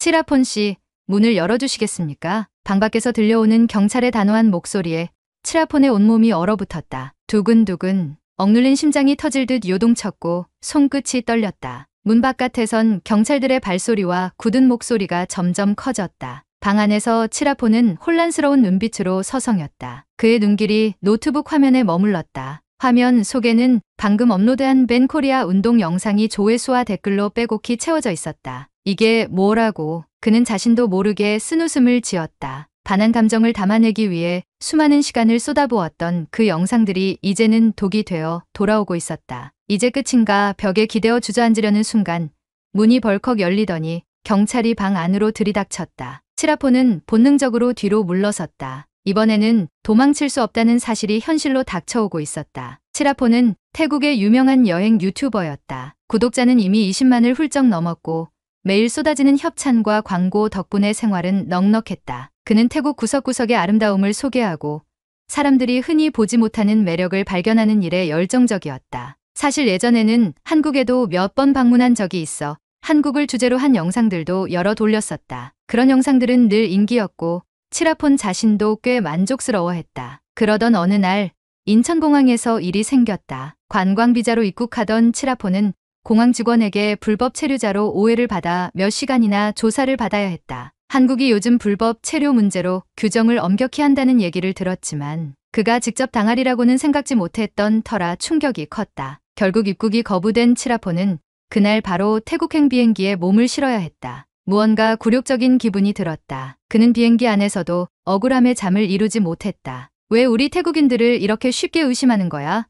치라폰 씨, 문을 열어주시겠습니까? 방 밖에서 들려오는 경찰의 단호한 목소리에 치라폰의 온몸이 얼어붙었다. 두근두근 억눌린 심장이 터질 듯 요동쳤고 손끝이 떨렸다. 문 바깥에선 경찰들의 발소리와 굳은 목소리가 점점 커졌다. 방 안에서 치라폰은 혼란스러운 눈빛으로 서성였다. 그의 눈길이 노트북 화면에 머물렀다. 화면 속에는 방금 업로드한 벤코리아 운동 영상이 조회수와 댓글로 빼곡히 채워져 있었다. 이게 뭐라고? 그는 자신도 모르게 쓴웃음을 지었다. 반한 감정을 담아내기 위해 수많은 시간을 쏟아부었던 그 영상들이 이제는 독이 되어 돌아오고 있었다. 이제 끝인가 벽에 기대어 주저앉으려는 순간 문이 벌컥 열리더니 경찰이 방 안으로 들이닥쳤다. 치라폰은 본능적으로 뒤로 물러섰다. 이번에는 도망칠 수 없다는 사실이 현실로 닥쳐오고 있었다. 치라폰은 태국의 유명한 여행 유튜버였다. 구독자는 이미 20만을 훌쩍 넘었고 매일 쏟아지는 협찬과 광고 덕분에 생활은 넉넉했다. 그는 태국 구석구석의 아름다움을 소개하고 사람들이 흔히 보지 못하는 매력을 발견하는 일에 열정적이었다. 사실 예전에는 한국에도 몇 번 방문한 적이 있어 한국을 주제로 한 영상들도 여러 돌렸었다. 그런 영상들은 늘 인기였고 치라폰 자신도 꽤 만족스러워했다. 그러던 어느 날 인천공항에서 일이 생겼다. 관광비자로 입국하던 치라폰은 공항 직원에게 불법 체류자로 오해를 받아 몇 시간이나 조사를 받아야 했다. 한국이 요즘 불법 체류 문제로 규정을 엄격히 한다는 얘기를 들었지만 그가 직접 당하리라고는 생각지 못했던 터라 충격이 컸다. 결국 입국이 거부된 치라폰은 그날 바로 태국행 비행기에 몸을 실어야 했다. 무언가 굴욕적인 기분이 들었다. 그는 비행기 안에서도 억울함에 잠을 이루지 못했다. 왜 우리 태국인들을 이렇게 쉽게 의심하는 거야?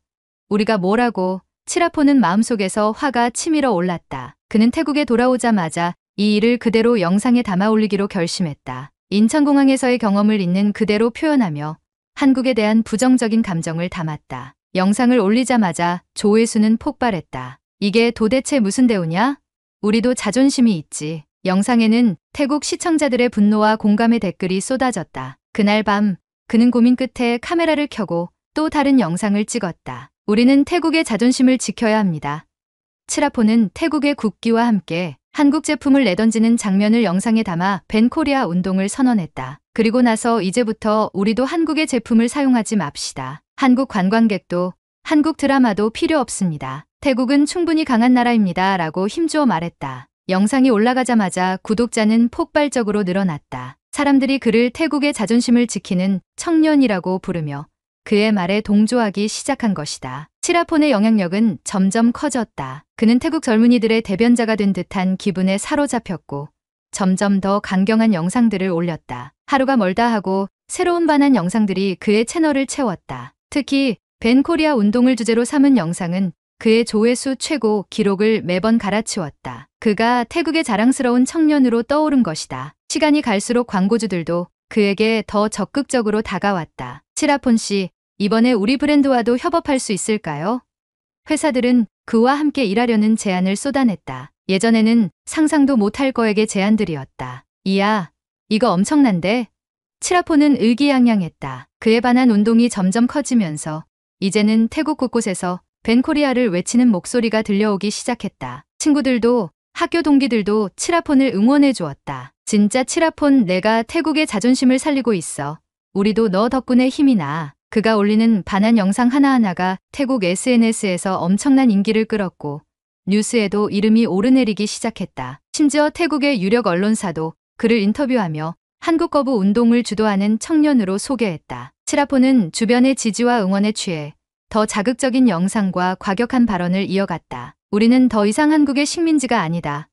우리가 뭐라고? 치라폰은 마음속에서 화가 치밀어 올랐다. 그는 태국에 돌아오자마자 이 일을 그대로 영상에 담아 올리기로 결심했다. 인천공항에서의 경험을 있는 그대로 표현하며 한국에 대한 부정적인 감정을 담았다. 영상을 올리자마자 조회수는 폭발했다. 이게 도대체 무슨 대우냐? 우리도 자존심이 있지. 영상에는 태국 시청자들의 분노와 공감의 댓글이 쏟아졌다. 그날 밤 그는 고민 끝에 카메라를 켜고 또 다른 영상을 찍었다. 우리는 태국의 자존심을 지켜야 합니다. 치라폰은 태국의 국기와 함께 한국 제품을 내던지는 장면을 영상에 담아 벤코리아 운동을 선언했다. 그리고 나서 이제부터 우리도 한국의 제품을 사용하지 맙시다. 한국 관광객도 한국 드라마도 필요 없습니다. 태국은 충분히 강한 나라입니다. 라고 힘주어 말했다. 영상이 올라가자마자 구독자는 폭발적으로 늘어났다. 사람들이 그를 태국의 자존심을 지키는 청년이라고 부르며 그의 말에 동조하기 시작한 것이다. 치라폰의 영향력은 점점 커졌다. 그는 태국 젊은이들의 대변자가 된 듯한 기분에 사로잡혔고 점점 더 강경한 영상들을 올렸다. 하루가 멀다 하고 새로운 반한 영상들이 그의 채널을 채웠다. 특히 벤코리아 운동을 주제로 삼은 영상은 그의 조회수 최고 기록을 매번 갈아치웠다. 그가 태국의 자랑스러운 청년으로 떠오른 것이다. 시간이 갈수록 광고주들도 그에게 더 적극적으로 다가왔다. 치라폰 씨, 이번에 우리 브랜드와도 협업할 수 있을까요? 회사들은 그와 함께 일하려는 제안을 쏟아냈다. 예전에는 상상도 못할 거액의 제안들이었다. 이야, 이거 엄청난데? 치라폰은 의기양양했다. 그에 반한 운동이 점점 커지면서 이제는 태국 곳곳에서 벤코리아를 외치는 목소리가 들려오기 시작했다. 친구들도 학교 동기들도 치라폰을 응원해 주었다. 진짜 치라폰, 내가 태국의 자존심을 살리고 있어. 우리도 너 덕분에 힘이 나. 그가 올리는 반한 영상 하나하나가 태국 SNS에서 엄청난 인기를 끌었고 뉴스에도 이름이 오르내리기 시작했다. 심지어 태국의 유력 언론사도 그를 인터뷰하며 한국 거부 운동을 주도하는 청년으로 소개했다. 치라폰은 주변의 지지와 응원에 취해 더 자극적인 영상과 과격한 발언을 이어갔다. 우리는 더 이상 한국의 식민지가 아니다.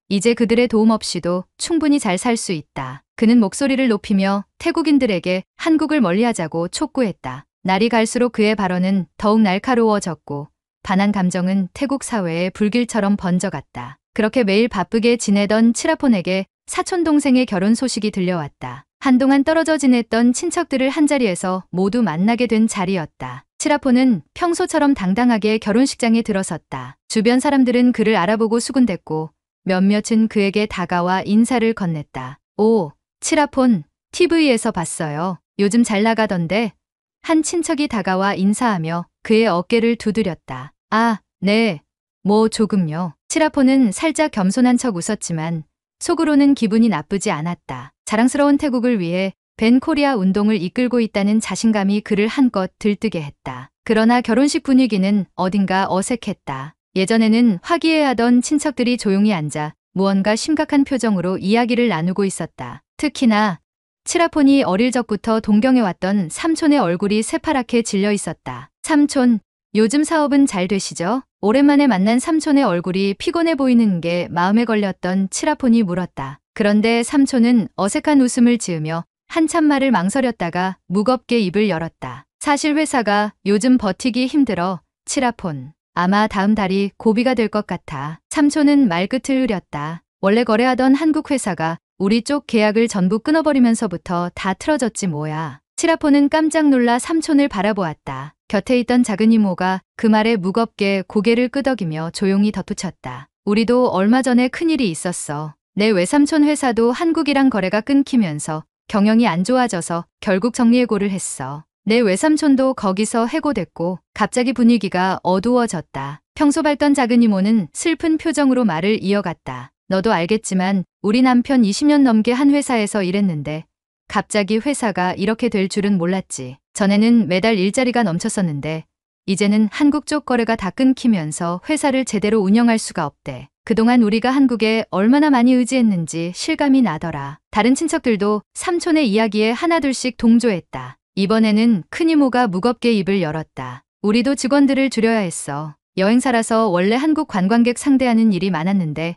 이제 그들의 도움 없이도 충분히 잘 살 수 있다. 그는 목소리를 높이며 태국인들에게 한국을 멀리하자고 촉구했다. 날이 갈수록 그의 발언은 더욱 날카로워졌고 반한 감정은 태국 사회에 불길처럼 번져갔다. 그렇게 매일 바쁘게 지내던 치라폰에게 사촌동생의 결혼 소식이 들려왔다. 한동안 떨어져 지냈던 친척들을 한자리에서 모두 만나게 된 자리였다. 치라폰은 평소처럼 당당하게 결혼식장에 들어섰다. 주변 사람들은 그를 알아보고 수군댔고 몇몇은 그에게 다가와 인사를 건넸다. 오, 치라폰, TV에서 봤어요. 요즘 잘 나가던데. 한 친척이 다가와 인사하며 그의 어깨를 두드렸다. 아, 네. 뭐 조금요. 치라폰은 살짝 겸손한 척 웃었지만 속으로는 기분이 나쁘지 않았다. 자랑스러운 태국을 위해 벤코리아 운동을 이끌고 있다는 자신감이 그를 한껏 들뜨게 했다. 그러나 결혼식 분위기는 어딘가 어색했다. 예전에는 화기애애하던 친척들이 조용히 앉아 무언가 심각한 표정으로 이야기를 나누고 있었다. 특히나 치라폰이 어릴 적부터 동경해왔던 삼촌의 얼굴이 새파랗게 질려 있었다. 삼촌, 요즘 사업은 잘 되시죠? 오랜만에 만난 삼촌의 얼굴이 피곤해 보이는 게 마음에 걸렸던 치라폰이 물었다. 그런데 삼촌은 어색한 웃음을 지으며 한참 말을 망설였다가 무겁게 입을 열었다. 사실 회사가 요즘 버티기 힘들어, 치라폰. 아마 다음 달이 고비가 될 것 같아. 삼촌은 말끝을 흐렸다. 원래 거래하던 한국 회사가 우리 쪽 계약을 전부 끊어버리면서부터 다 틀어졌지 뭐야. 치라폰은 깜짝 놀라 삼촌을 바라보았다. 곁에 있던 작은 이모가 그 말에 무겁게 고개를 끄덕이며 조용히 덧붙였다. 우리도 얼마 전에 큰일이 있었어. 내 외삼촌 회사도 한국이랑 거래가 끊기면서 경영이 안 좋아져서 결국 정리해고를 했어. 내 외삼촌도 거기서 해고됐고 갑자기 분위기가 어두워졌다. 평소 밝던 작은 이모는 슬픈 표정으로 말을 이어갔다. 너도 알겠지만 우리 남편 20년 넘게 한 회사에서 일했는데 갑자기 회사가 이렇게 될 줄은 몰랐지. 전에는 매달 일자리가 넘쳤었는데 이제는 한국 쪽 거래가 다 끊기면서 회사를 제대로 운영할 수가 없대. 그동안 우리가 한국에 얼마나 많이 의지했는지 실감이 나더라. 다른 친척들도 삼촌의 이야기에 하나둘씩 동조했다. 이번에는 큰이모가 무겁게 입을 열었다. 우리도 직원들을 줄여야 했어. 여행사라서 원래 한국 관광객 상대하는 일이 많았는데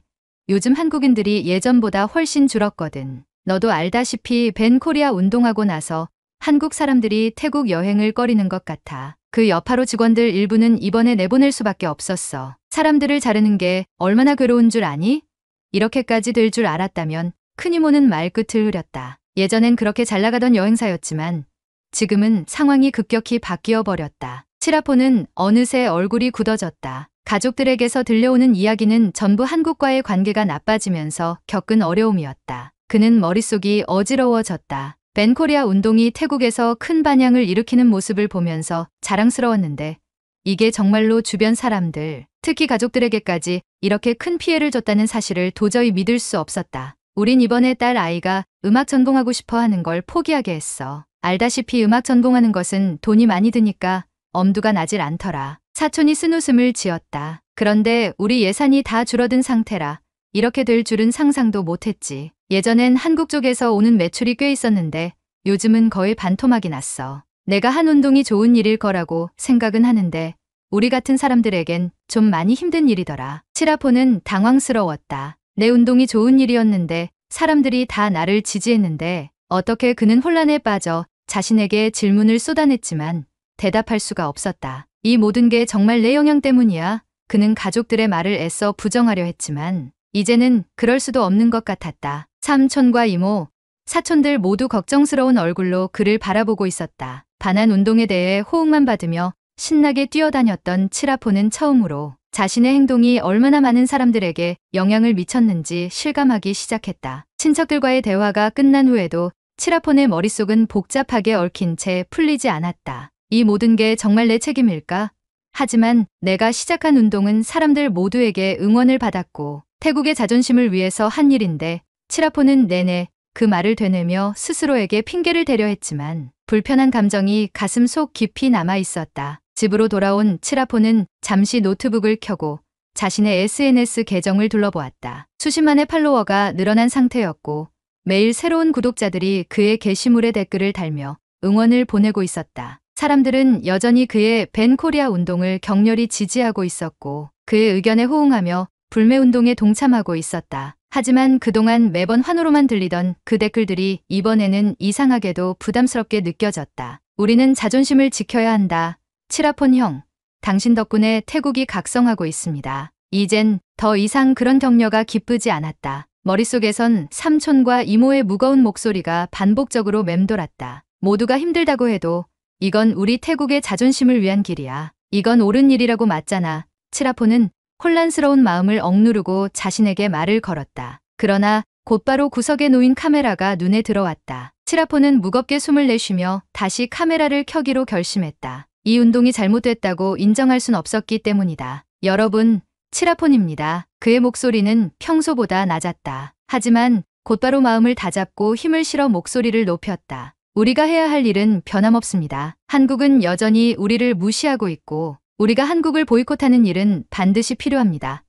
요즘 한국인들이 예전보다 훨씬 줄었거든. 너도 알다시피 벤코리아 운동하고 나서 한국 사람들이 태국 여행을 꺼리는 것 같아. 그 여파로 직원들 일부는 이번에 내보낼 수밖에 없었어. 사람들을 자르는 게 얼마나 괴로운 줄 아니? 이렇게까지 될 줄 알았다면 큰이모는 말끝을 흐렸다. 예전엔 그렇게 잘 나가던 여행사였지만 지금은 상황이 급격히 바뀌어 버렸다. 치라폰은 어느새 얼굴이 굳어졌다. 가족들에게서 들려오는 이야기는 전부 한국과의 관계가 나빠지면서 겪은 어려움이었다. 그는 머릿속이 어지러워졌다. 벤코리아 운동이 태국에서 큰 반향을 일으키는 모습을 보면서 자랑스러웠는데 이게 정말로 주변 사람들, 특히 가족들에게까지 이렇게 큰 피해를 줬다는 사실을 도저히 믿을 수 없었다. 우린 이번에 딸 아이가 음악 전공하고 싶어 하는 걸 포기하게 했어. 알다시피 음악 전공하는 것은 돈이 많이 드니까 엄두가 나질 않더라. 사촌이 쓴웃음을 지었다. 그런데 우리 예산이 다 줄어든 상태라 이렇게 될 줄은 상상도 못했지. 예전엔 한국 쪽에서 오는 매출이 꽤 있었는데 요즘은 거의 반토막이 났어. 내가 한 운동이 좋은 일일 거라고 생각은 하는데 우리 같은 사람들에겐 좀 많이 힘든 일이더라. 치라폰은 당황스러웠다. 내 운동이 좋은 일이었는데 사람들이 다 나를 지지했는데 어떻게 그는 혼란에 빠져 자신에게 질문을 쏟아냈지만 대답할 수가 없었다. 이 모든 게 정말 내 영향 때문이야. 그는 가족들의 말을 애써 부정하려 했지만 이제는 그럴 수도 없는 것 같았다. 삼촌과 이모, 사촌들 모두 걱정스러운 얼굴로 그를 바라보고 있었다. 반한 운동에 대해 호응만 받으며 신나게 뛰어다녔던 치라폰은 처음으로 자신의 행동이 얼마나 많은 사람들에게 영향을 미쳤는지 실감하기 시작했다. 친척들과의 대화가 끝난 후에도 치라폰의 머릿속은 복잡하게 얽힌 채 풀리지 않았다. 이 모든 게 정말 내 책임일까? 하지만 내가 시작한 운동은 사람들 모두에게 응원을 받았고 태국의 자존심을 위해서 한 일인데 치라폰은 내내 그 말을 되뇌며 스스로에게 핑계를 대려 했지만 불편한 감정이 가슴 속 깊이 남아 있었다. 집으로 돌아온 치라폰은 잠시 노트북을 켜고 자신의 SNS 계정을 둘러보았다. 수십만의 팔로워가 늘어난 상태였고 매일 새로운 구독자들이 그의 게시물에 댓글을 달며 응원을 보내고 있었다. 사람들은 여전히 그의 벤코리아 운동을 격렬히 지지하고 있었고 그의 의견에 호응하며 불매운동에 동참하고 있었다. 하지만 그동안 매번 환호로만 들리던 그 댓글들이 이번에는 이상하게도 부담스럽게 느껴졌다. 우리는 자존심을 지켜야 한다. 치라폰 형, 당신 덕분에 태국이 각성하고 있습니다. 이젠 더 이상 그런 격려가 기쁘지 않았다. 머릿속에선 삼촌과 이모의 무거운 목소리가 반복적으로 맴돌았다. 모두가 힘들다고 해도 이건 우리 태국의 자존심을 위한 길이야. 이건 옳은 일이라고 맞잖아. 치라폰은 혼란스러운 마음을 억누르고 자신에게 말을 걸었다. 그러나 곧바로 구석에 놓인 카메라가 눈에 들어왔다. 치라폰은 무겁게 숨을 내쉬며 다시 카메라를 켜기로 결심했다. 이 운동이 잘못됐다고 인정할 순 없었기 때문이다. 여러분, 치라폰입니다. 그의 목소리는 평소보다 낮았다. 하지만 곧바로 마음을 다잡고 힘을 실어 목소리를 높였다. 우리가 해야 할 일은 변함없습니다. 한국은 여전히 우리를 무시하고 있고 우리가 한국을 보이콧하는 일은 반드시 필요합니다.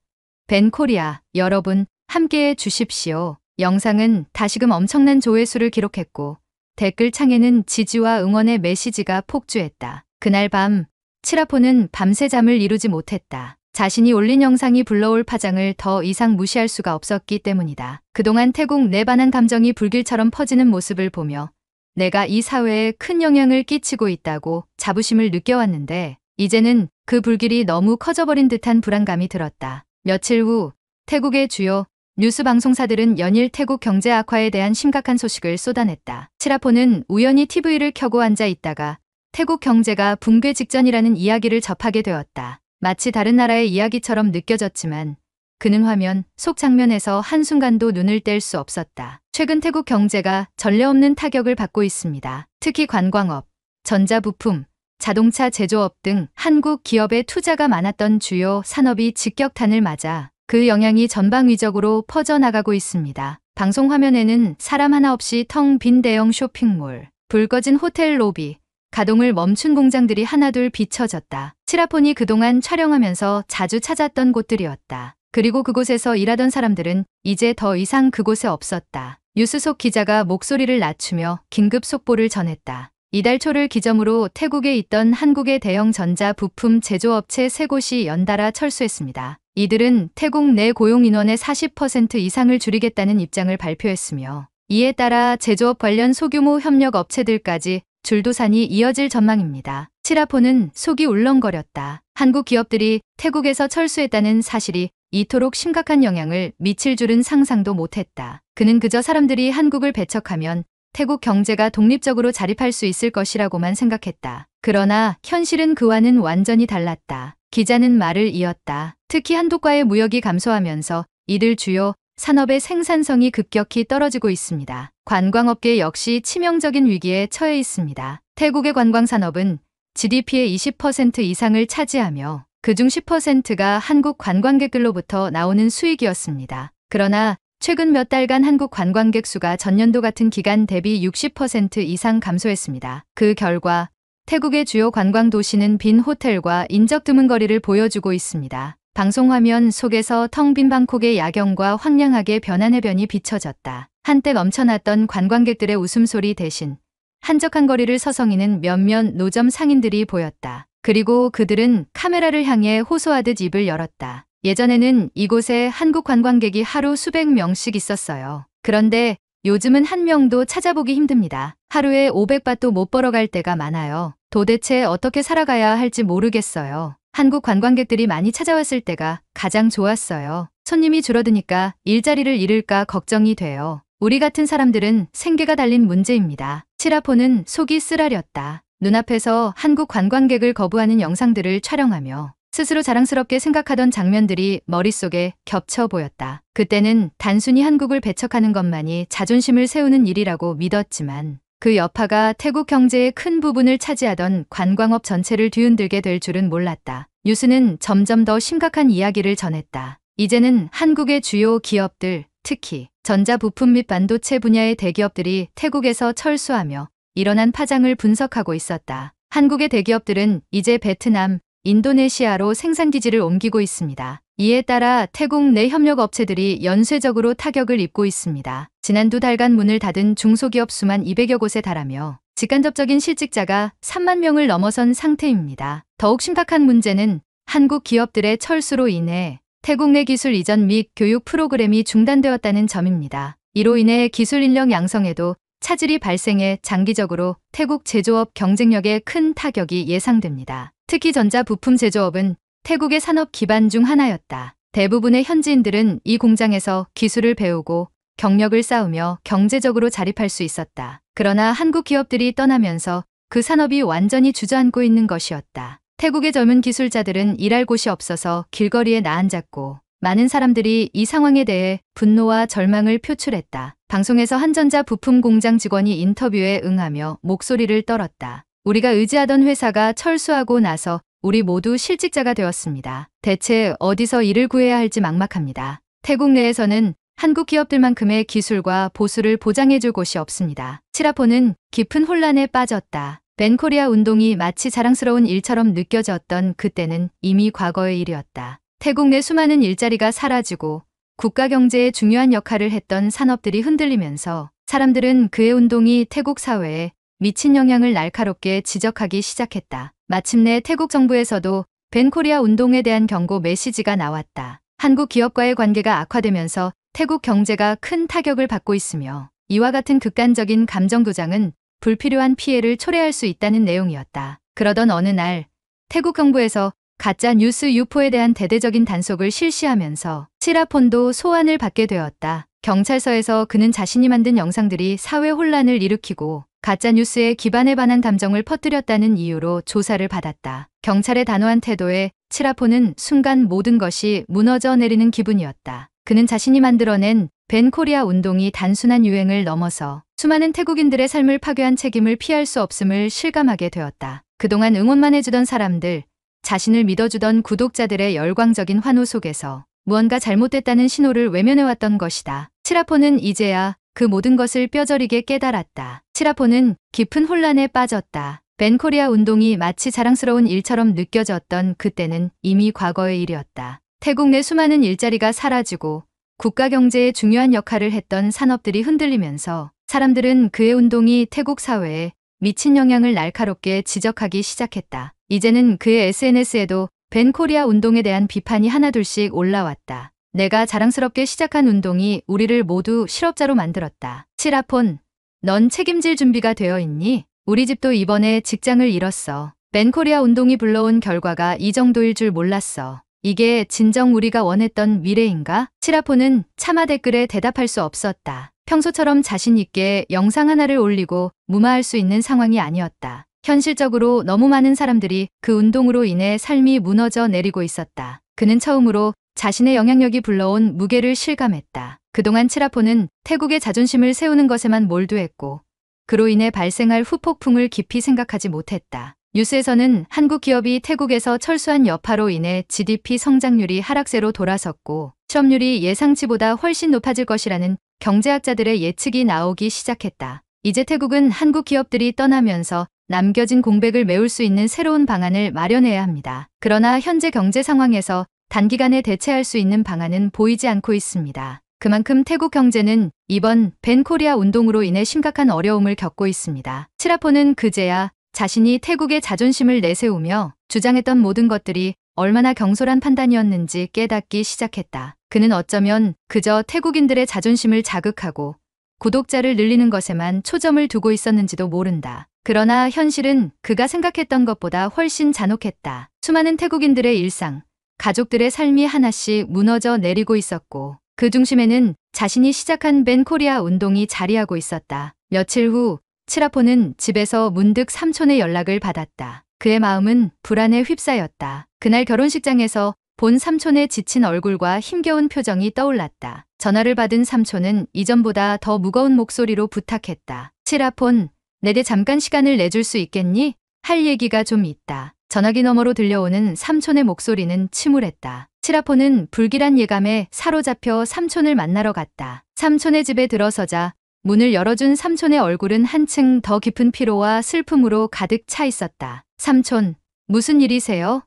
벤코리아, 여러분 함께해 주십시오. 영상은 다시금 엄청난 조회수를 기록했고 댓글창에는 지지와 응원의 메시지가 폭주했다. 그날 밤 치라포는 밤새 잠을 이루지 못했다. 자신이 올린 영상이 불러올 파장을 더 이상 무시할 수가 없었기 때문이다. 그동안 태국 내 반한 감정이 불길처럼 퍼지는 모습을 보며 내가 이 사회에 큰 영향을 끼치고 있다고 자부심을 느껴왔는데 이제는 그 불길이 너무 커져버린 듯한 불안감이 들었다. 며칠 후 태국의 주요 뉴스 방송사들은 연일 태국 경제 악화에 대한 심각한 소식을 쏟아냈다. 치라포는 우연히 TV를 켜고 앉아 있다가 태국 경제가 붕괴 직전이라는 이야기를 접하게 되었다. 마치 다른 나라의 이야기처럼 느껴졌지만 그는 화면 속 장면에서 한순간도 눈을 뗄 수 없었다. 최근 태국 경제가 전례 없는 타격을 받고 있습니다. 특히 관광업, 전자부품, 자동차 제조업 등 한국 기업의 투자가 많았던 주요 산업이 직격탄을 맞아 그 영향이 전방위적으로 퍼져나가고 있습니다. 방송 화면에는 사람 하나 없이 텅 빈 대형 쇼핑몰, 불 꺼진 호텔 로비, 가동을 멈춘 공장들이 하나둘 비춰졌다. 치라폰이 그동안 촬영하면서 자주 찾았던 곳들이었다. 그리고 그곳에서 일하던 사람들은 이제 더 이상 그곳에 없었다. 뉴스 속 기자가 목소리를 낮추며 긴급 속보를 전했다. 이달 초를 기점으로 태국에 있던 한국의 대형 전자 부품 제조업체 3곳이 연달아 철수했습니다. 이들은 태국 내 고용 인원의 40% 이상을 줄이겠다는 입장을 발표했으며 이에 따라 제조업 관련 소규모 협력 업체들까지 줄도산이 이어질 전망입니다. 치라포는 속이 울렁거렸다. 한국 기업들이 태국에서 철수했다는 사실이 이토록 심각한 영향을 미칠 줄은 상상도 못했다. 그는 그저 사람들이 한국을 배척하면 태국 경제가 독립적으로 자립할 수 있을 것이라고만 생각했다. 그러나 현실은 그와는 완전히 달랐다. 기자는 말을 이었다. 특히 한국과의 무역이 감소하면서 이들 주요 산업의 생산성이 급격히 떨어지고 있습니다. 관광업계 역시 치명적인 위기에 처해 있습니다. 태국의 관광산업은 GDP의 20% 이상을 차지하며 그중 10%가 한국 관광객들로부터 나오는 수익이었습니다. 그러나 최근 몇 달간 한국 관광객 수가 전년도 같은 기간 대비 60% 이상 감소했습니다. 그 결과 태국의 주요 관광 도시는 빈 호텔과 인적 드문 거리를 보여주고 있습니다. 방송화면 속에서 텅 빈 방콕의 야경과 황량하게 변한 해변이 비춰졌다. 한때 넘쳐났던 관광객들의 웃음소리 대신 한적한 거리를 서성이는 몇몇 노점 상인들이 보였다. 그리고 그들은 카메라를 향해 호소하듯 입을 열었다. 예전에는 이곳에 한국 관광객이 하루 수백 명씩 있었어요. 그런데 요즘은 한 명도 찾아보기 힘듭니다. 하루에 500바트도 못 벌어갈 때가 많아요. 도대체 어떻게 살아가야 할지 모르겠어요. 한국 관광객들이 많이 찾아왔을 때가 가장 좋았어요. 손님이 줄어드니까 일자리를 잃을까 걱정이 돼요. 우리 같은 사람들은 생계가 달린 문제입니다. 치라포는 속이 쓰라렸다. 눈앞에서 한국 관광객을 거부하는 영상들을 촬영하며 스스로 자랑스럽게 생각하던 장면들이 머릿속에 겹쳐 보였다. 그때는 단순히 한국을 배척하는 것만이 자존심을 세우는 일이라고 믿었지만 그 여파가 태국 경제의 큰 부분을 차지하던 관광업 전체를 뒤흔들게 될 줄은 몰랐다. 뉴스는 점점 더 심각한 이야기를 전했다. 이제는 한국의 주요 기업들, 특히 전자부품 및 반도체 분야의 대기업들이 태국에서 철수하며 일어난 파장을 분석하고 있었다. 한국의 대기업들은 이제 베트남, 인도네시아로 생산기지를 옮기고 있습니다. 이에 따라 태국 내 협력업체들이 연쇄적으로 타격을 입고 있습니다. 지난 2달간 문을 닫은 중소기업 수만 200여 곳에 달하며 직간접적인 실직자가 3만 명을 넘어선 상태입니다. 더욱 심각한 문제는 한국 기업들의 철수로 인해 태국 내 기술 이전 및 교육 프로그램이 중단되었다는 점입니다. 이로 인해 기술 인력 양성에도 차질이 발생해 장기적으로 태국 제조업 경쟁력에 큰 타격이 예상됩니다. 특히 전자부품 제조업은 태국의 산업 기반 중 하나였다. 대부분의 현지인들은 이 공장에서 기술을 배우고 경력을 쌓으며 경제적으로 자립할 수 있었다. 그러나 한국 기업들이 떠나면서 그 산업이 완전히 주저앉고 있는 것이었다. 태국의 젊은 기술자들은 일할 곳이 없어서 길거리에 나앉았고 많은 사람들이 이 상황에 대해 분노와 절망을 표출했다. 방송에서 한 전자 부품 공장 직원이 인터뷰에 응하며 목소리를 떨었다. 우리가 의지하던 회사가 철수하고 나서 우리 모두 실직자가 되었습니다. 대체 어디서 일을 구해야 할지 막막합니다. 태국 내에서는 한국 기업들만큼의 기술과 보수를 보장해줄 곳이 없습니다. 칠하포는 깊은 혼란에 빠졌다. 벤코리아 운동이 마치 자랑스러운 일처럼 느껴졌던 그때는 이미 과거의 일이었다. 태국 내 수많은 일자리가 사라지고 국가 경제에 중요한 역할을 했던 산업들이 흔들리면서 사람들은 그의 운동이 태국 사회에 미친 영향을 날카롭게 지적하기 시작했다. 마침내 태국 정부에서도 벤코리아 운동에 대한 경고 메시지가 나왔다. 한국 기업과의 관계가 악화되면서 태국 경제가 큰 타격을 받고 있으며 이와 같은 극단적인 감정 도장은 불필요한 피해를 초래할 수 있다는 내용이었다. 그러던 어느 날 태국 정부에서 가짜 뉴스 유포에 대한 대대적인 단속을 실시하면서 칠하폰도 소환을 받게 되었다. 경찰서에서 그는 자신이 만든 영상들이 사회 혼란을 일으키고 가짜 뉴스에 기반에 반한 감정을 퍼뜨렸다는 이유로 조사를 받았다. 경찰의 단호한 태도에 칠하폰은 순간 모든 것이 무너져 내리는 기분이었다. 그는 자신이 만들어낸 벤코리아 운동이 단순한 유행을 넘어서 수많은 태국인들의 삶을 파괴한 책임을 피할 수 없음을 실감하게 되었다. 그동안 응원만 해주던 사람들, 자신을 믿어주던 구독자들의 열광적인 환호 속에서 무언가 잘못됐다는 신호를 외면해왔던 것이다. 칠하폰은 이제야 그 모든 것을 뼈저리게 깨달았다. 칠하폰은 깊은 혼란에 빠졌다. 벤코리아 운동이 마치 자랑스러운 일처럼 느껴졌던 그때는 이미 과거의 일이었다. 태국 내 수많은 일자리가 사라지고 국가 경제에 중요한 역할을 했던 산업들이 흔들리면서 사람들은 그의 운동이 태국 사회에 미친 영향을 날카롭게 지적하기 시작했다. 이제는 그의 SNS에도 벤코리아 운동에 대한 비판이 하나둘씩 올라왔다. 내가 자랑스럽게 시작한 운동이 우리를 모두 실업자로 만들었다. 칠하폰, 넌 책임질 준비가 되어 있니? 우리 집도 이번에 직장을 잃었어. 벤코리아 운동이 불러온 결과가 이 정도일 줄 몰랐어. 이게 진정 우리가 원했던 미래인가? 칠하폰은 차마 댓글에 대답할 수 없었다. 평소처럼 자신 있게 영상 하나를 올리고 무마할 수 있는 상황이 아니었다. 현실적으로 너무 많은 사람들이 그 운동으로 인해 삶이 무너져 내리고 있었다. 그는 처음으로 자신의 영향력이 불러온 무게를 실감했다. 그동안 칠하폰은 태국의 자존심을 세우는 것에만 몰두했고 그로 인해 발생할 후폭풍을 깊이 생각하지 못했다. 뉴스에서는 한국 기업이 태국에서 철수한 여파로 인해 GDP 성장률이 하락세로 돌아섰고 실업률이 예상치보다 훨씬 높아질 것이라는 경제학자들의 예측이 나오기 시작했다. 이제 태국은 한국 기업들이 떠나면서 남겨진 공백을 메울 수 있는 새로운 방안을 마련해야 합니다. 그러나 현재 경제 상황에서 단기간에 대체할 수 있는 방안은 보이지 않고 있습니다. 그만큼 태국 경제는 이번 벤코리아 운동으로 인해 심각한 어려움을 겪고 있습니다. 칠하폰은 그제야 자신이 태국의 자존심을 내세우며 주장했던 모든 것들이 얼마나 경솔한 판단이었는지 깨닫기 시작했다. 그는 어쩌면 그저 태국인들의 자존심을 자극하고 구독자를 늘리는 것에만 초점을 두고 있었는지도 모른다. 그러나 현실은 그가 생각했던 것보다 훨씬 잔혹했다. 수많은 태국인들의 일상, 가족들의 삶이 하나씩 무너져 내리고 있었고 그 중심에는 자신이 시작한 벤코리아 운동이 자리하고 있었다. 며칠 후 칠하폰은 집에서 문득 삼촌의 연락을 받았다. 그의 마음은 불안에 휩싸였다. 그날 결혼식장에서 본 삼촌의 지친 얼굴과 힘겨운 표정이 떠올랐다. 전화를 받은 삼촌은 이전보다 더 무거운 목소리로 부탁했다. 칠하폰, 내게 잠깐 시간을 내줄 수 있겠니? 할 얘기가 좀 있다. 전화기 너머로 들려오는 삼촌의 목소리는 침울했다. 칠하폰은 불길한 예감에 사로잡혀 삼촌을 만나러 갔다. 삼촌의 집에 들어서자 문을 열어준 삼촌의 얼굴은 한층 더 깊은 피로와 슬픔으로 가득 차 있었다. 삼촌, 무슨 일이세요?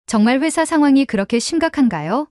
정말 회사 상황이 그렇게 심각한가요?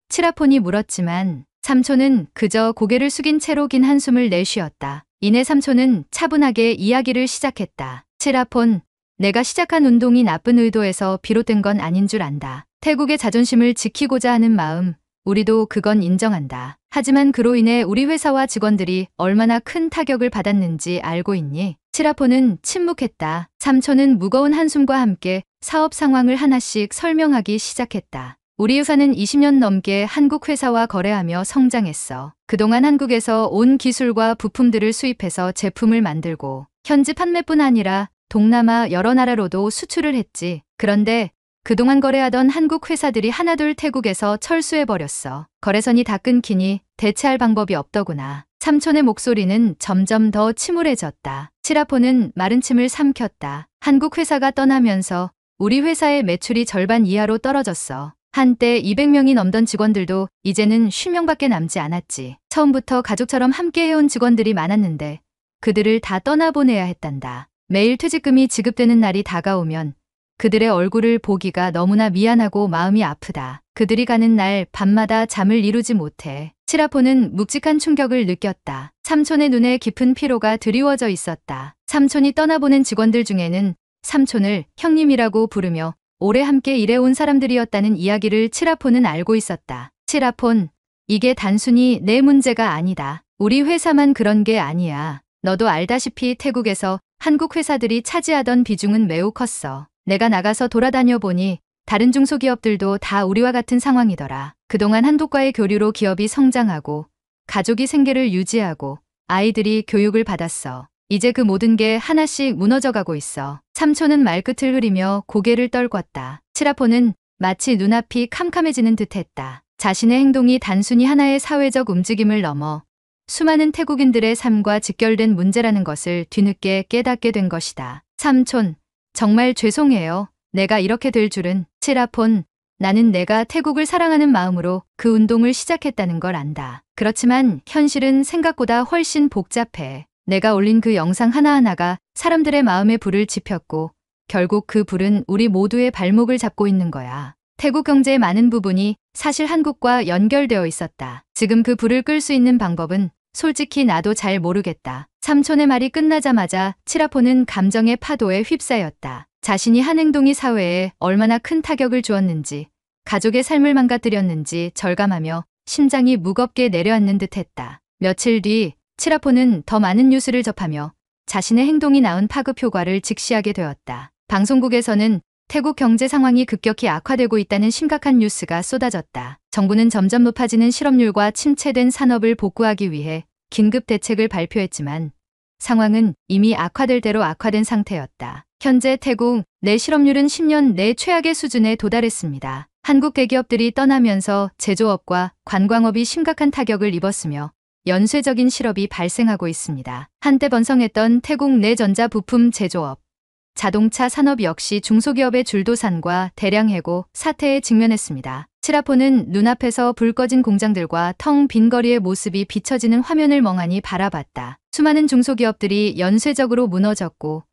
칠하폰이 물었지만 삼촌은 그저 고개를 숙인 채로 긴 한숨을 내쉬었다. 이내 삼촌은 차분하게 이야기를 시작했다. 칠하폰, 내가 시작한 운동이 나쁜 의도에서 비롯된 건 아닌 줄 안다. 태국의 자존심을 지키고자 하는 마음, 우리도 그건 인정한다. 하지만 그로 인해 우리 회사와 직원들이 얼마나 큰 타격을 받았는지 알고 있니? 칠하폰은 침묵했다. 삼촌은 무거운 한숨과 함께 사업 상황을 하나씩 설명하기 시작했다. 우리 회사는 20년 넘게 한국 회사와 거래하며 성장했어. 그동안 한국에서 온 기술과 부품들을 수입해서 제품을 만들고 현지 판매뿐 아니라 동남아 여러 나라로도 수출을 했지. 그런데 그동안 거래하던 한국 회사들이 하나둘 태국에서 철수해버렸어. 거래선이 다 끊기니 대체할 방법이 없더구나. 삼촌의 목소리는 점점 더 침울해졌다. 칠하폰은 마른 침을 삼켰다. 한국 회사가 떠나면서 우리 회사의 매출이 절반 이하로 떨어졌어. 한때 200명이 넘던 직원들도 이제는 50명밖에 남지 않았지. 처음부터 가족처럼 함께 해온 직원들이 많았는데 그들을 다 떠나보내야 했단다. 매일 퇴직금이 지급되는 날이 다가오면 그들의 얼굴을 보기가 너무나 미안하고 마음이 아프다. 그들이 가는 날 밤마다 잠을 이루지 못해 칠하포는 묵직한 충격을 느꼈다. 삼촌의 눈에 깊은 피로가 드리워져 있었다. 삼촌이 떠나보낸 직원들 중에는 삼촌을 형님이라고 부르며 오래 함께 일해온 사람들이었다는 이야기를 칠하포는 알고 있었다. 칠하폰, 이게 단순히 내 문제가 아니다. 우리 회사만 그런 게 아니야. 너도 알다시피 태국에서 한국 회사들이 차지하던 비중은 매우 컸어. 내가 나가서 돌아다녀 보니 다른 중소기업들도 다 우리와 같은 상황이더라. 그동안 한국과의 교류로 기업이 성장하고 가족이 생계를 유지하고 아이들이 교육을 받았어. 이제 그 모든 게 하나씩 무너져가고 있어. 삼촌은 말끝을 흐리며 고개를 떨궜다. 칠하포는 마치 눈앞이 캄캄해지는 듯했다. 자신의 행동이 단순히 하나의 사회적 움직임을 넘어 수많은 태국인들의 삶과 직결된 문제라는 것을 뒤늦게 깨닫게 된 것이다. 삼촌, 정말 죄송해요. 내가 이렇게 될 줄은. 칠하폰, 나는 내가 태국을 사랑하는 마음으로 그 운동을 시작했다는 걸 안다. 그렇지만 현실은 생각보다 훨씬 복잡해. 내가 올린 그 영상 하나하나가 사람들의 마음에 불을 지폈고 결국 그 불은 우리 모두의 발목을 잡고 있는 거야. 태국 경제의 많은 부분이 사실 한국과 연결되어 있었다. 지금 그 불을 끌 수 있는 방법은 솔직히 나도 잘 모르겠다. 삼촌의 말이 끝나자마자 칠하포는 감정의 파도에 휩싸였다. 자신이 한 행동이 사회에 얼마나 큰 타격을 주었는지, 가족의 삶을 망가뜨렸는지 절감하며 심장이 무겁게 내려앉는 듯했다. 며칠 뒤 칠하포는 더 많은 뉴스를 접하며 자신의 행동이 낳은 파급 효과를 직시하게 되었다. 방송국에서는 태국 경제 상황이 급격히 악화되고 있다는 심각한 뉴스가 쏟아졌다. 정부는 점점 높아지는 실업률과 침체된 산업을 복구하기 위해 긴급 대책을 발표했지만 상황은 이미 악화될 대로 악화된 상태였다. 현재 태국 내 실업률은 10년 내 최악의 수준에 도달했습니다. 한국 대기업들이 떠나면서 제조업과 관광업이 심각한 타격을 입었으며 연쇄적인 실업이 발생하고 있습니다. 한때 번성했던 태국 내 전자 부품 제조업, 자동차 산업 역시 중소기업의 줄도산과 대량 해고 사태에 직면했습니다. 칠하포는 눈앞에서 불 꺼진 공장들과 텅 빈 거리의 모습이 비춰지는 화면을 멍하니 바라봤다. 수많은 중소기업들이 연쇄적으로 무너졌고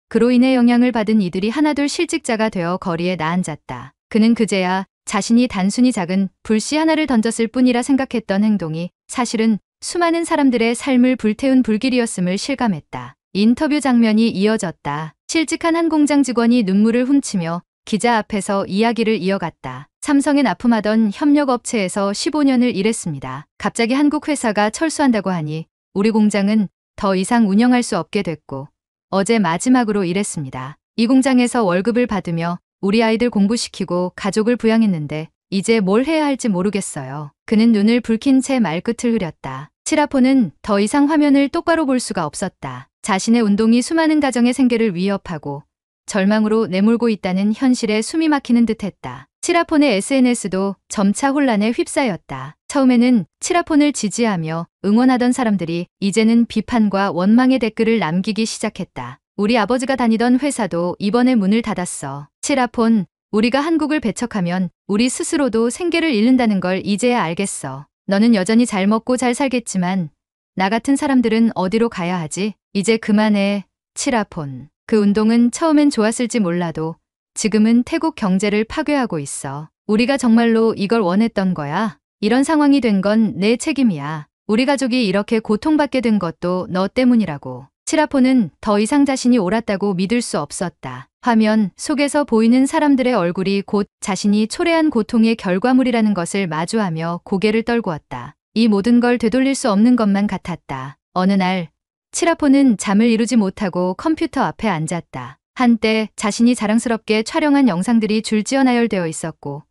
그로 인해 영향을 받은 이들이 하나둘 실직자가 되어 거리에 나앉았다. 그는 그제야 자신이 단순히 작은 불씨 하나를 던졌을 뿐이라 생각했던 행동이 사실은 수많은 사람들의 삶을 불태운 불길이었음을 실감했다. 인터뷰 장면이 이어졌다. 실직한 한 공장 직원이 눈물을 훔치며 기자 앞에서 이야기를 이어갔다. 삼성에 납품하던 협력업체에서 15년을 일했습니다. 갑자기 한국 회사가 철수한다고 하니 우리 공장은 더 이상 운영할 수 없게 됐고 어제 마지막으로 일했습니다. 이 공장에서 월급을 받으며 우리 아이들 공부시키고 가족을 부양했는데 이제 뭘 해야 할지 모르겠어요. 그는 눈을 붉힌 채 말끝을 흐렸다. 칠하포는 더 이상 화면을 똑바로 볼 수가 없었다. 자신의 운동이 수많은 가정의 생계를 위협하고 절망으로 내몰고 있다는 현실에 숨이 막히는 듯했다. 칠하폰의 SNS도 점차 혼란에 휩싸였다. 처음에는 칠하폰을 지지하며 응원하던 사람들이 이제는 비판과 원망의 댓글을 남기기 시작했다. 우리 아버지가 다니던 회사도 이번에 문을 닫았어. 칠하폰, 우리가 한국을 배척하면 우리 스스로도 생계를 잃는다는 걸 이제야 알겠어. 너는 여전히 잘 먹고 잘 살겠지만 나 같은 사람들은 어디로 가야 하지? 이제 그만해. 칠하폰. 그 운동은 처음엔 좋았을지 몰라도 지금은 태국 경제를 파괴하고 있어. 우리가 정말로 이걸 원했던 거야? 이런 상황이 된 건 내 책임이야. 우리 가족이 이렇게 고통받게 된 것도 너 때문이라고. 칠하폰은 더 이상 자신이 옳았다고 믿을 수 없었다. 화면 속에서 보이는 사람들의 얼굴이 곧 자신이 초래한 고통의 결과물이라는 것을 마주하며 고개를 떨구었다. 이 모든 걸 되돌릴 수 없는 것만 같았다. 어느 날 칠하폰은 잠을 이루지 못하고 컴퓨터 앞에 앉았다. 한때 자신이 자랑스럽게 촬영한 영상들이 줄지어 나열되어 있었고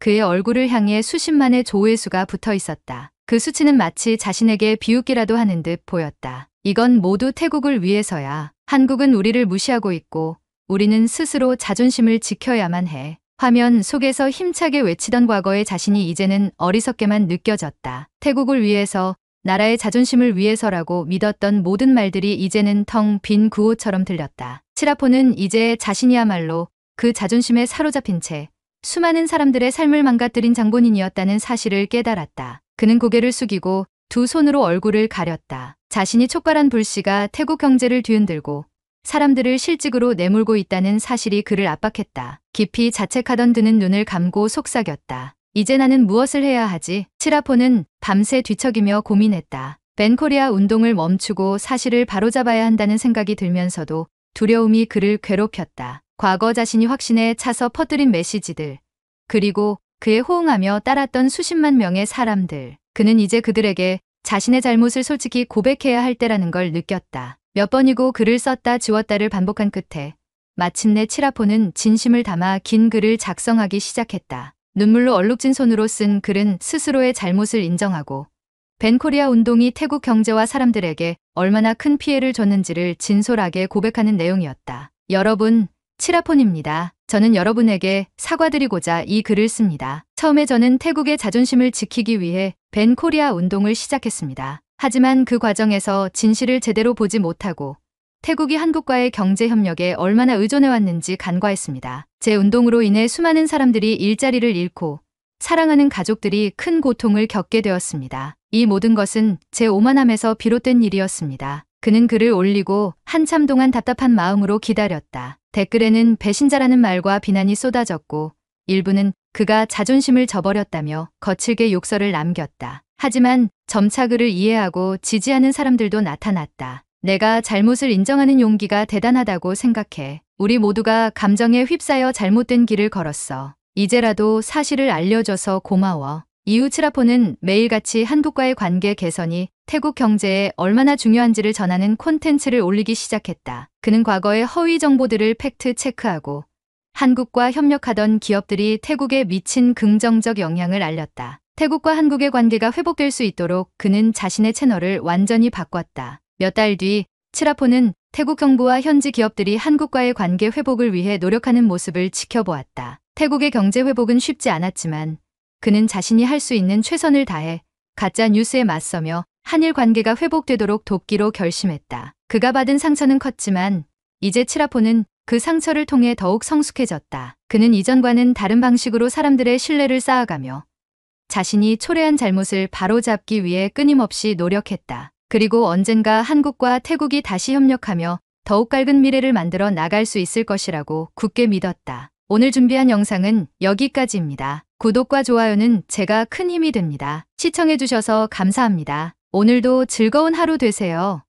그의 얼굴을 향해 수십만의 조회수가 붙어 있었다. 그 수치는 마치 자신에게 비웃기라도 하는 듯 보였다. 이건 모두 태국을 위해서야. 한국은 우리를 무시하고 있고 우리는 스스로 자존심을 지켜야만 해. 화면 속에서 힘차게 외치던 과거의 자신이 이제는 어리석게만 느껴졌다. 태국을 위해서, 나라의 자존심을 위해서라고 믿었던 모든 말들이 이제는 텅 빈 구호처럼 들렸다. 칠하폰은 이제 자신이야말로 그 자존심에 사로잡힌 채 수많은 사람들의 삶을 망가뜨린 장본인이었다는 사실을 깨달았다. 그는 고개를 숙이고 두 손으로 얼굴을 가렸다. 자신이 촉발한 불씨가 태국 경제를 뒤흔들고 사람들을 실직으로 내몰고 있다는 사실이 그를 압박했다. 깊이 자책하던 그는 눈을 감고 속삭였다. 이제 나는 무엇을 해야 하지? 치라포는 밤새 뒤척이며 고민했다. 벤코리아 운동을 멈추고 사실을 바로잡아야 한다는 생각이 들면서도 두려움이 그를 괴롭혔다. 과거 자신이 확신에 차서 퍼뜨린 메시지들, 그리고 그에 호응하며 따랐던 수십만 명의 사람들. 그는 이제 그들에게 자신의 잘못을 솔직히 고백해야 할 때라는 걸 느꼈다. 몇 번이고 글을 썼다 지웠다를 반복한 끝에 마침내 치라포는 진심을 담아 긴 글을 작성하기 시작했다. 눈물로 얼룩진 손으로 쓴 글은 스스로의 잘못을 인정하고 벤코리아 운동이 태국 경제와 사람들에게 얼마나 큰 피해를 줬는지를 진솔하게 고백하는 내용이었다. 여러분, 치라폰입니다. 저는 여러분에게 사과드리고자 이 글을 씁니다. 처음에 저는 태국의 자존심을 지키기 위해 벤코리아 운동을 시작했습니다. 하지만 그 과정에서 진실을 제대로 보지 못하고 태국이 한국과의 경제 협력에 얼마나 의존해왔는지 간과했습니다. 제 운동으로 인해 수많은 사람들이 일자리를 잃고 사랑하는 가족들이 큰 고통을 겪게 되었습니다. 이 모든 것은 제 오만함에서 비롯된 일이었습니다. 그는 글을 올리고 한참 동안 답답한 마음으로 기다렸다. 댓글에는 배신자라는 말과 비난이 쏟아졌고 일부는 그가 자존심을 저버렸다며 거칠게 욕설을 남겼다. 하지만 점차 그를 이해하고 지지하는 사람들도 나타났다. 내가 잘못을 인정하는 용기가 대단하다고 생각해. 우리 모두가 감정에 휩싸여 잘못된 길을 걸었어. 이제라도 사실을 알려줘서 고마워. 이후 치라포는 매일같이 한국과의 관계 개선이 태국 경제에 얼마나 중요한지를 전하는 콘텐츠를 올리기 시작했다. 그는 과거의 허위 정보들을 팩트 체크하고 한국과 협력하던 기업들이 태국에 미친 긍정적 영향을 알렸다. 태국과 한국의 관계가 회복될 수 있도록 그는 자신의 채널을 완전히 바꿨다. 몇 달 뒤 치라포는 태국 정부와 현지 기업들이 한국과의 관계 회복을 위해 노력하는 모습을 지켜보았다. 태국의 경제 회복은 쉽지 않았지만 그는 자신이 할 수 있는 최선을 다해 가짜 뉴스에 맞서며 한일 관계가 회복되도록 돕기로 결심했다. 그가 받은 상처는 컸지만 이제 치라포는 그 상처를 통해 더욱 성숙해졌다. 그는 이전과는 다른 방식으로 사람들의 신뢰를 쌓아가며 자신이 초래한 잘못을 바로잡기 위해 끊임없이 노력했다. 그리고 언젠가 한국과 태국이 다시 협력하며 더욱 밝은 미래를 만들어 나갈 수 있을 것이라고 굳게 믿었다. 오늘 준비한 영상은 여기까지입니다. 구독과 좋아요는 제가 큰 힘이 됩니다. 시청해주셔서 감사합니다. 오늘도 즐거운 하루 되세요.